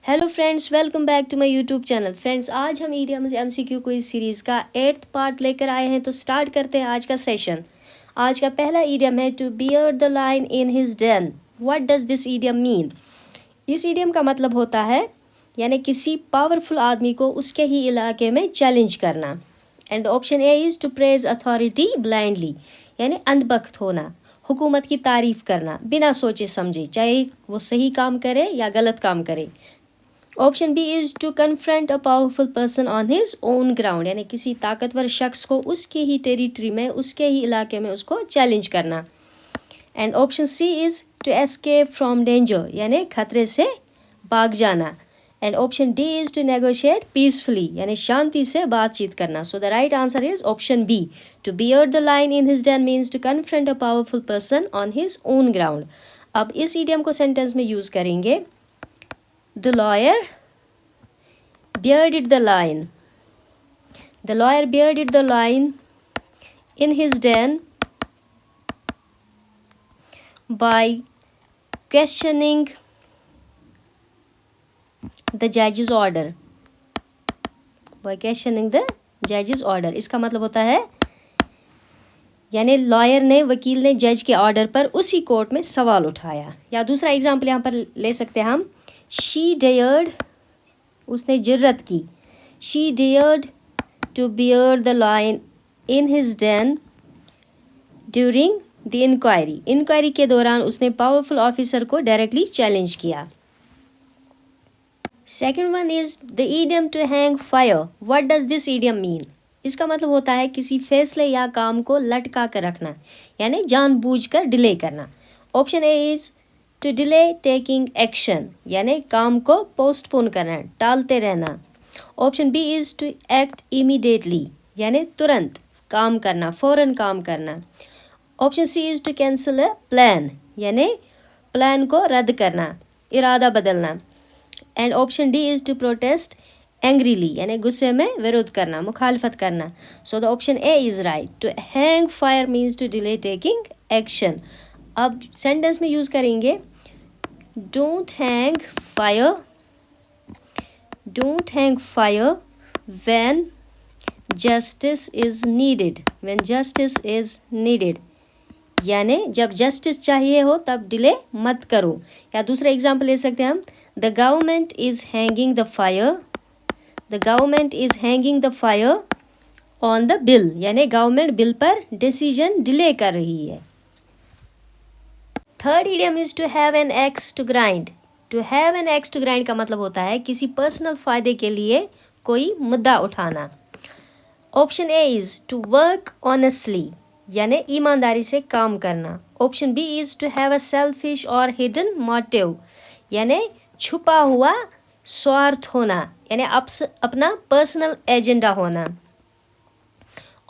Hello friends, welcome back to my YouTube channel. Friends, आज हम idioms MCQ quiz series का 8th part लेकर आए हैं। तो स्टार्ट करते हैं आज का सेशन। आज का पहला ईडियम है to beard the lion in his den. What does this idiom mean? इस ईडियम का मतलब होता है यानी किसी पावरफुल आदमी को उसके ही इलाके में चैलेंज करना। And option A is to praise authority blindly, यानी अंधभक्त होना, हुकूमत की तारीफ करना बिना सोचे समझे, चाहे वो सही काम करे या गलत काम करे। Option B is to confront a powerful person on his own ground, यानी किसी ताकतवर शख्स को उसके ही टेरिटरी में, उसके ही इलाके में उसको चैलेंज करना। And option C is to escape from danger, यानी खतरे से भाग जाना। And option D is to negotiate peacefully, यानी शांति से बातचीत करना। So the right answer is option B, to beard the lion in his den means to confront a powerful person on his own ground. अब इस idiom को sentence में use करेंगे। The lawyer bearded the lion. The lawyer bearded the lion in his den by questioning the judge's order. By questioning the judge's order. इसका मतलब होता है यानी लॉयर ने, वकील ने जज के ऑर्डर पर उसी कोर्ट में सवाल उठाया। या दूसरा एग्जाम्पल यहाँ पर ले सकते हैं हम। She dared, उसने जुर्रत की। She dared to bear the lion in his den during the inquiry. Inquiry के दौरान उसने पावरफुल ऑफिसर को डायरेक्टली चैलेंज किया। Second one is the idiom to hang fire. What does this idiom mean? इसका मतलब होता है किसी फैसले या काम को लटका कर रखना, यानी जानबूझकर डिले करना। Option A is to delay taking action, यानी काम को पोस्टपोन करना, टालते रहना। Option B is to act immediately, यानी तुरंत काम करना, फ़ौरन काम करना। Option C is to cancel a plan, यानी प्लान को रद्द करना, इरादा बदलना। And option D is to protest angrily, यानी गुस्से में विरोध करना, मुखालफत करना। So the option A is right. To hang fire means to delay taking action. अब सेंटेंस में यूज़ करेंगे don't hang fire when justice is needed, यानी जब जस्टिस चाहिए हो तब डिले मत करो। या दूसरा एग्जाम्पल ले सकते हैं हम। The government is hanging the fire on the bill, यानी गवर्नमेंट बिल पर डिसीजन डिले कर रही है। Third idiom is to have an axe to grind. To have an axe to grind का मतलब होता है किसी पर्सनल फायदे के लिए कोई मुद्दा उठाना। Option A is to work honestly, यानी ईमानदारी से काम करना। Option B is to have a selfish और हिडन मोटिव, यानी छुपा हुआ स्वार्थ होना, यानी अपना पर्सनल एजेंडा होना।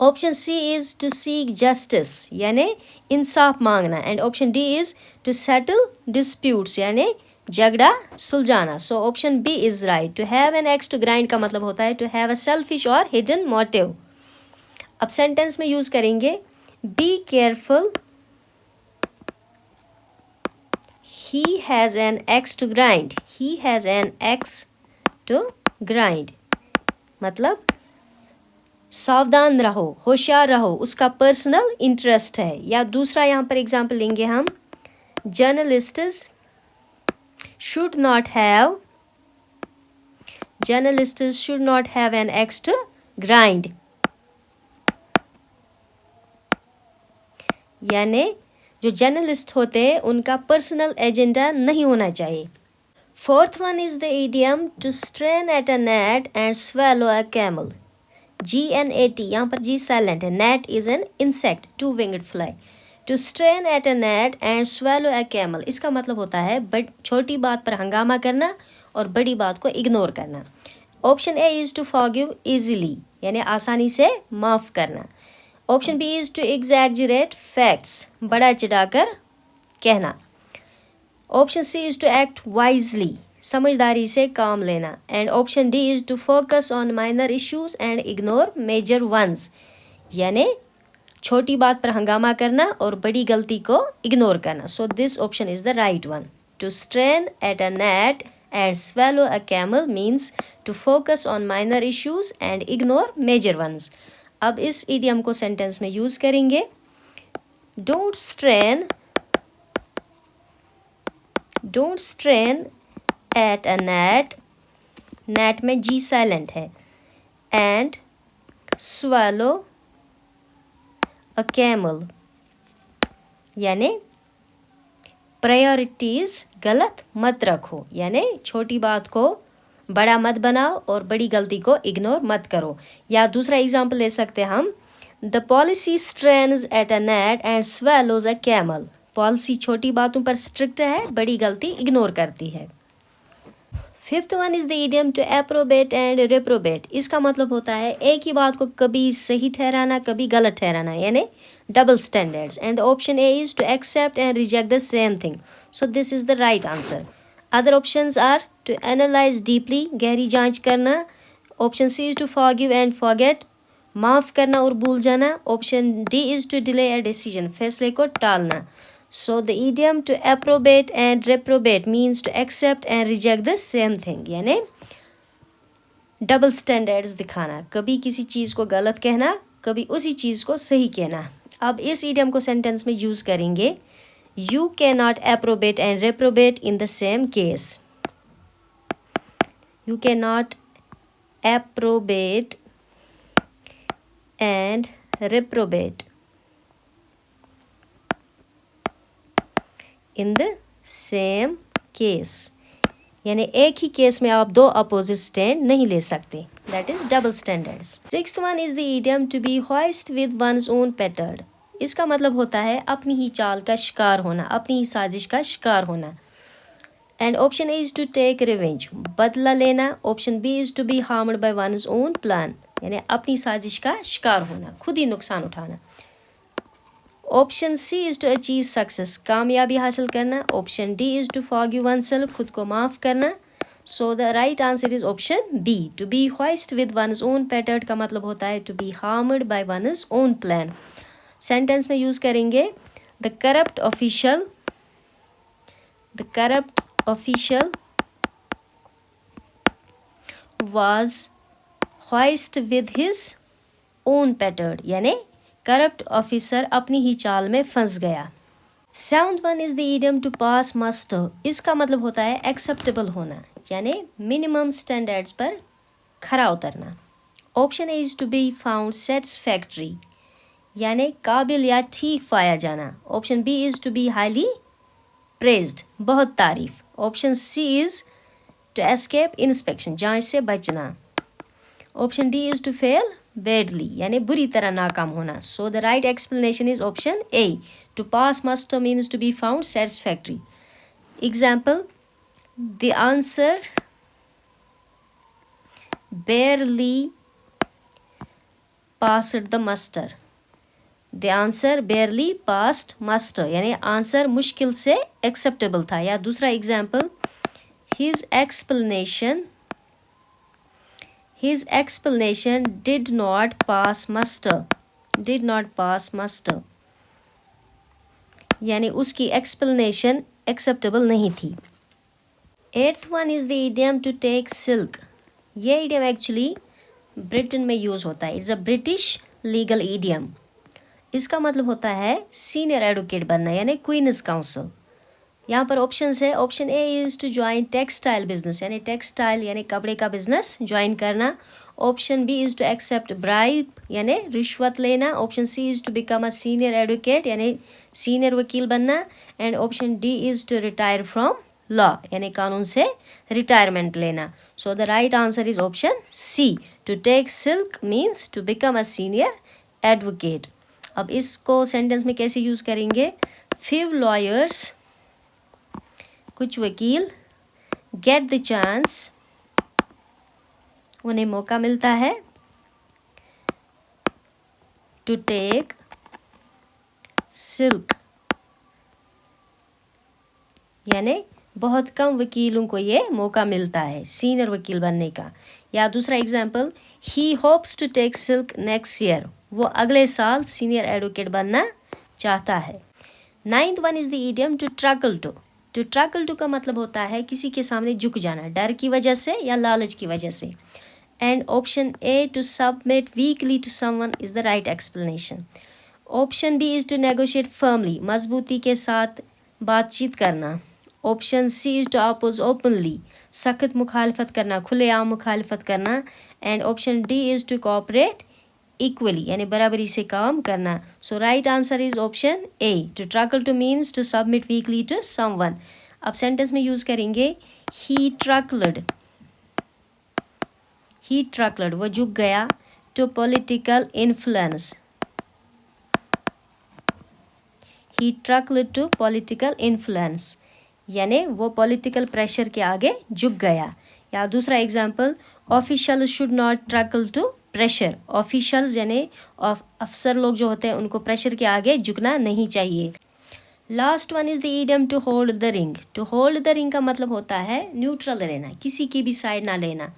Option C is to seek justice, यानी इंसाफ मांगना। And option D is to settle disputes, यानी झगड़ा सुलझाना। So option B is right. To have an axe to grind का मतलब होता है टू हैव अ सेल्फिश और हिडन मोटिव। अब सेंटेंस में यूज़ करेंगे। Be careful, he has an axe to grind. He has an axe to grind मतलब सावधान रहो, होशियार रहो, उसका पर्सनल इंटरेस्ट है। या दूसरा यहाँ पर एग्जाम्पल लेंगे हम। Journalists should not have an axe to grind, यानी जो जर्नलिस्ट होते हैं उनका पर्सनल एजेंडा नहीं होना चाहिए। Fourth one is the idiom to strain at a gnat and swallow a camel. GNAT, यहाँ पर G साइलेंट है। Gnat is an insect, two winged fly. To strain at a gnat and swallow a camel, इसका मतलब होता है छोटी बात पर हंगामा करना और बड़ी बात को इग्नोर करना। Option A is to forgive easily, यानी आसानी से माफ़ करना। Option B is to exaggerate facts, बड़ा चढ़ाकर कहना। Option C is to act wisely, समझदारी से काम लेना। And option D is to focus on minor issues and ignore major ones, यानी छोटी बात पर हंगामा करना और बड़ी गलती को इग्नोर करना। So this option is the right one. To strain at a gnat and swallow a camel means to focus on minor issues and ignore major ones. अब इस idiom को sentence में use करेंगे. Don't strain at a gnat. Gnat में G silent है. And swallow a camel. यानी priorities गलत मत रखो, यानी छोटी बात को बड़ा मत बनाओ और बड़ी गलती को इग्नोर मत करो. या दूसरा एग्जाम्पल ले सकते हैं हम. The policy strains eight a gnat and swallows a camel. Policy छोटी बातों पर स्ट्रिक्ट है, बड़ी गलती इग्नोर करती है. Fifth one is the idiom to approbate and reprobate. इसका मतलब होता है एक ही बात को कभी सही ठहराना कभी गलत ठहराना, यानी double standards. And the option A is to accept and reject the same thing. So this is the right answer. Other options are to analyze deeply, गहरी जांच करना. Option C is to forgive and forget, माफ़ करना और भूल जाना. Option D is to delay a decision, फैसले को टालना. So the idiom to approbate and reprobate means to accept and reject the same thing, यानी डबल स्टैंडर्ड्स दिखाना, कभी किसी चीज़ को गलत कहना कभी उसी चीज़ को सही कहना. अब इस idiom को सेंटेंस में यूज़ करेंगे. You can not approbate and reprobate in the same case. You can not approbate and reprobate in the same case, यानी एक ही केस में आप दो अपोजिट स्टैंड नहीं ले सकते. That is double standards. Sixth one is the idiom to be hoist with one's own petard. इसका मतलब होता है अपनी ही चाल का शिकार होना, अपनी ही साजिश का शिकार होना. And option A is to take revenge, बदला लेना. Option B is to be harmed by one's own plan, यानी अपनी साजिश का शिकार होना, खुद ही नुकसान उठाना. Option C is to achieve success, कामयाबी हासिल करना. Option D is to forgive oneself, खुद को माफ़ करना. So the right answer is option B. To be hoist with one's own petard का मतलब होता है to be harmed by one's own plan. Sentence में use करेंगे. The corrupt official was hoist with his own petard, यानी corrupt officer अपनी ही चाल में फंस गया. Seventh one is the idiom to pass muster. इसका मतलब होता है acceptable होना, यानी मिनिमम स्टैंडर्ड्स पर खरा उतरना. Option A is to be found satisfactory, यानी काबिल या ठीक पाया जाना. Option B is to be highly praised, बहुत तारीफ. Option C is to escape inspection, जांच से बचना. Option D is to fail badly, यानी बुरी तरह नाकाम होना. So the right explanation is option A. To pass muster means to be found satisfactory. Example. The answer barely passed the muster. The answer barely passed muster, यानी answer मुश्किल से acceptable था. या दूसरा example. His explanation did not pass muster. Did not pass muster, यानी उसकी explanation acceptable नहीं थी. Eighth one is the idiom to take silk. ये idiom एक्चुअली ब्रिटेन में यूज़ होता है. It's a British legal idiom. इसका मतलब होता है सीनियर एडवोकेट बनना, यानी क्वींस काउंसिल. यहाँ पर ऑप्शंस है. Option A is to join textile business, यानी टेक्सटाइल यानी कपड़े का बिजनेस ज्वाइन करना. Option B is to accept bribe, यानी रिश्वत लेना. Option C is to become a senior advocate, यानी सीनियर वकील बनना. And option D is to retire from law, यानी कानून से रिटायरमेंट लेना. So the right answer is option C. To take silk means to become a senior advocate. अब इसको sentence में कैसे यूज़ करेंगे. फ्यू लॉयर्स, कुछ वकील, गेट द चांस, उन्हें मौका मिलता है. टू टेक सिल्क, यानी बहुत कम वकीलों को ये मौका मिलता है सीनियर वकील बनने का. या दूसरा example. He hopes to take silk next year, वो अगले साल सीनियर एडवोकेट बनना चाहता है. Ninth one is the idiom to truckle to. To truckle to का मतलब होता है किसी के सामने झुक जाना, डर की वजह से या लालच की वजह से. And option A to submit weakly to someone is the right explanation. Option B is to negotiate firmly, मजबूती के साथ बातचीत करना. Option C is to oppose openly, सख्त मुखालफत करना, खुलेआम मुखालफत करना. And option D is to cooperate equally, यानी बराबरी से काम करना. So right answer is option A. To truckle to means to submit weakly to someone. अब सेंटेंस में यूज़ करेंगे ही ट्रकल्ड. ही ट्रकल्ड, वो झुक गया. To political influence, he truckled to political influence, यानी वो पॉलिटिकल प्रेशर के आगे झुक गया. या दूसरा example, official should not truckle to pressure. Officials यानी अफसर लोग जो होते हैं उनको प्रेशर के आगे झुकना नहीं चाहिए. Last one is the idiom to hold the ring. To hold the ring का मतलब होता है न्यूट्रल रहना, किसी की भी साइड ना लेना.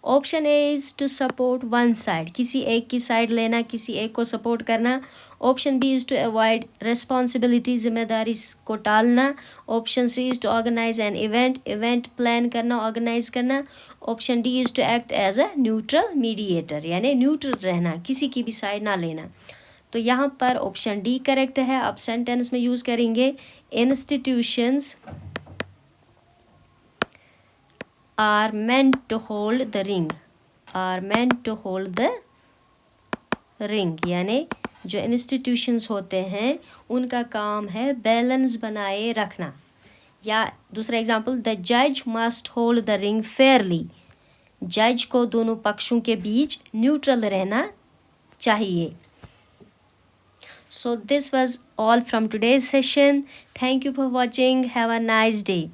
Option A is to support one side, किसी एक की साइड लेना, किसी एक को सपोर्ट करना. Option B is to avoid responsibility, जिम्मेदारी को टालना. Option C is to organise an event, event plan करना, ऑर्गेनाइज करना. Option D is to act as a neutral mediator, यानी न्यूट्रल रहना, किसी की भी साइड ना लेना. तो यहाँ पर ऑप्शन डी करेक्ट है. अब सेंटेंस में यूज़ करेंगे institutions are meant to hold the ring, are meant to hold the ring, यानी जो इंस्टीट्यूशंस होते हैं उनका काम है बैलेंस बनाए रखना. या दूसरा एग्जांपल, द जज must hold the ring Fairlie, जज को दोनों पक्षों के बीच न्यूट्रल रहना चाहिए. So this was all from today's session. Thank you for watching. Have a nice day.